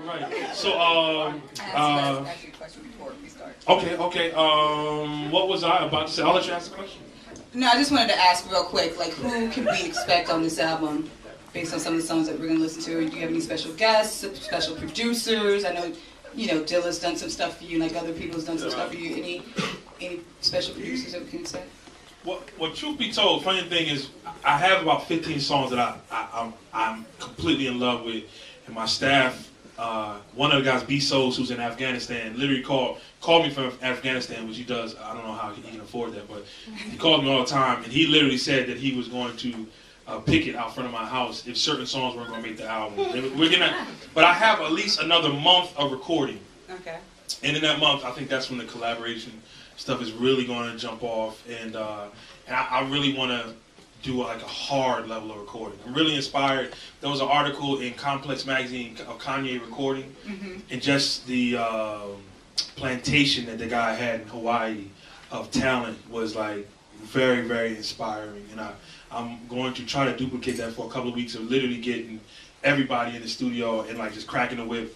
right. So, ask you a question before we start. okay. What was I about to say? I'll let you ask the question. No, I just wanted to ask real quick, like, who can we expect on this album based on some of the songs that we're going to listen to? Do you have any special guests, special producers? I know, Dilla's done some stuff for you, like other people's done some stuff for you. Any special producers that we can expect? Well, truth be told, funny thing is, I have about 15 songs that I'm completely in love with, and my staff, one of the guys, B Souls, who's in Afghanistan, literally called me from Afghanistan, which he does. I don't know how he can afford that, but he called me all the time, and he literally said that he was going to pick it out front of my house if certain songs weren't going to make the album. But I have at least another month of recording. Okay. And in that month, I think that's when the collaboration stuff is really going to jump off, and I really want to do like a hard level of recording. I'm really inspired. There was an article in Complex magazine of Kanye recording, and just the plantation that the guy had in Hawaii of talent was like very, very inspiring, and I'm going to try to duplicate that for a couple of weeks of literally getting everybody in the studio and like just cracking the whip.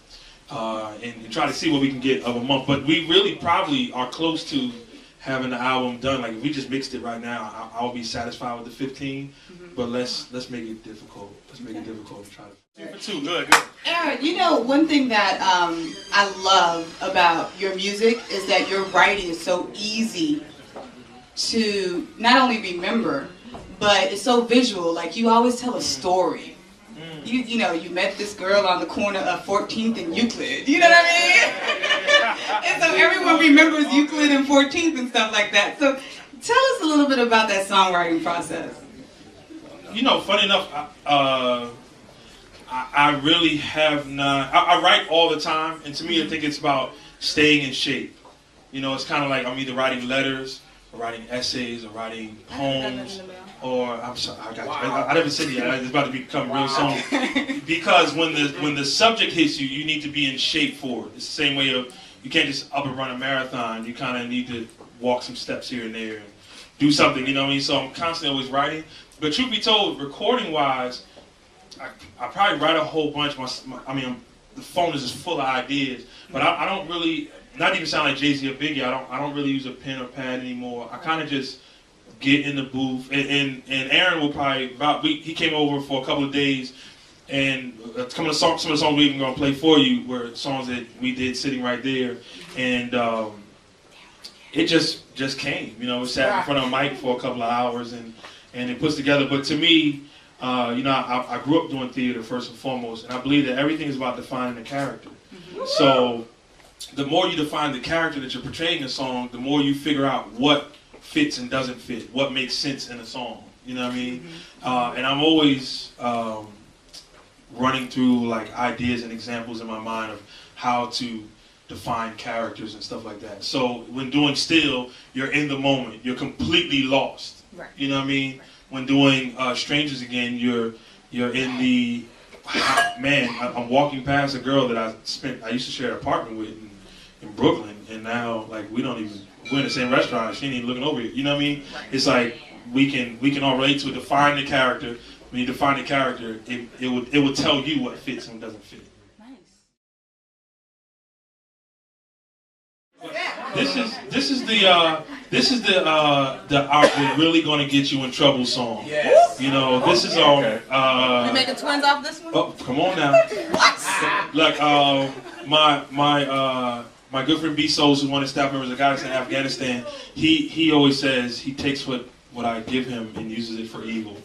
And try to see what we can get of a month. But we really probably are close to having the album done. Like if we just mixed it right now, I'll be satisfied with the 15. But let's make it difficult. Let's make it difficult to try to. 2 for 2, good. Aaron, one thing that I love about your music is that your writing is so easy to not only remember, but it's so visual. Like you always tell a story. You met this girl on the corner of 14th and Euclid. You know what I mean? And so everyone remembers Euclid and 14th and stuff like that. So tell us a little bit about that songwriting process. Funny enough, I really have not. I write all the time, and to me, I think it's about staying in shape. It's kind of like I'm either writing letters, or writing essays, or writing poems. Or I'm sorry, I got you. I never said yet. It's about to become real soon. Because when the subject hits you, you need to be in shape for it. It's the same way of you can't just up and run a marathon. You kind of need to walk some steps here and there and do something. You know what I mean? So I'm constantly always writing. But truth be told, recording wise, I probably write a whole bunch. The phone is just full of ideas. But I don't really, not even sound like Jay-Z or Biggie. I don't really use a pen or pad anymore. I kind of just get in the booth, and Aaron will probably he came over for a couple of days, and some of the songs we're even gonna play for you were songs that we did sitting right there, and it just came. We sat in front of a mic for a couple of hours, and it puts together. But to me, I grew up doing theater first and foremost, and I believe that everything is about defining the character. So the more you define the character that you're portraying in a song, the more you figure out what fits and doesn't fit, what makes sense in a song. You know what I mean? And I'm always running through like ideas and examples in my mind of how to define characters and stuff like that. So when doing Still, you're in the moment. You're completely lost. Right. You know what I mean? When doing Strangers Again, you're in the man. I'm walking past a girl that I used to share an apartment with in Brooklyn, and now like we're in the same restaurant. She ain't even looking over here. You know what I mean? Right. It's like we can all relate to it. Define the character. When you define the character, it would tell you what fits and doesn't fit. Nice. This is the art that's really going to get you in trouble song. Yes. This is We making twins off this one? Oh, come on now. What? Like my good friend B Souls, who's one of the staff members of guys in Afghanistan, he always says he takes what I give him and uses it for evil.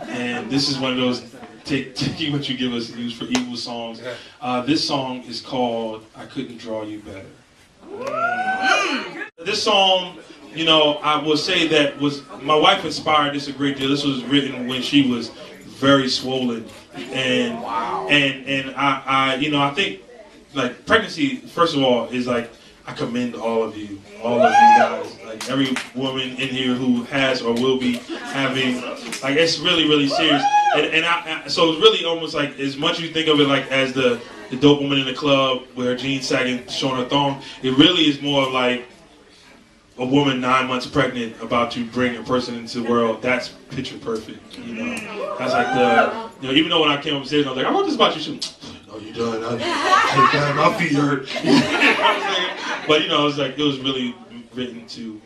And this is one of those take what you give us and use for evil songs. This song is called I Couldn't Draw You Better. This song, I will say that my wife inspired this a great deal. This was written when she was very swollen, and I think like pregnancy, first of all, is like I commend all of you guys, like every woman in here who has or will be having, like it's really, really serious. And so it's really almost like, as much as you think of it like as the dope woman in the club with her jeans sagging, showing her thong, it really is more of like a woman 9 months pregnant about to bring a person into the world. That's picture perfect, That's like even though when I came upstairs, I was like, I wrote this about you. No, "Oh, you done? My feet hurt." You know what I'm saying? But it was like it was really written to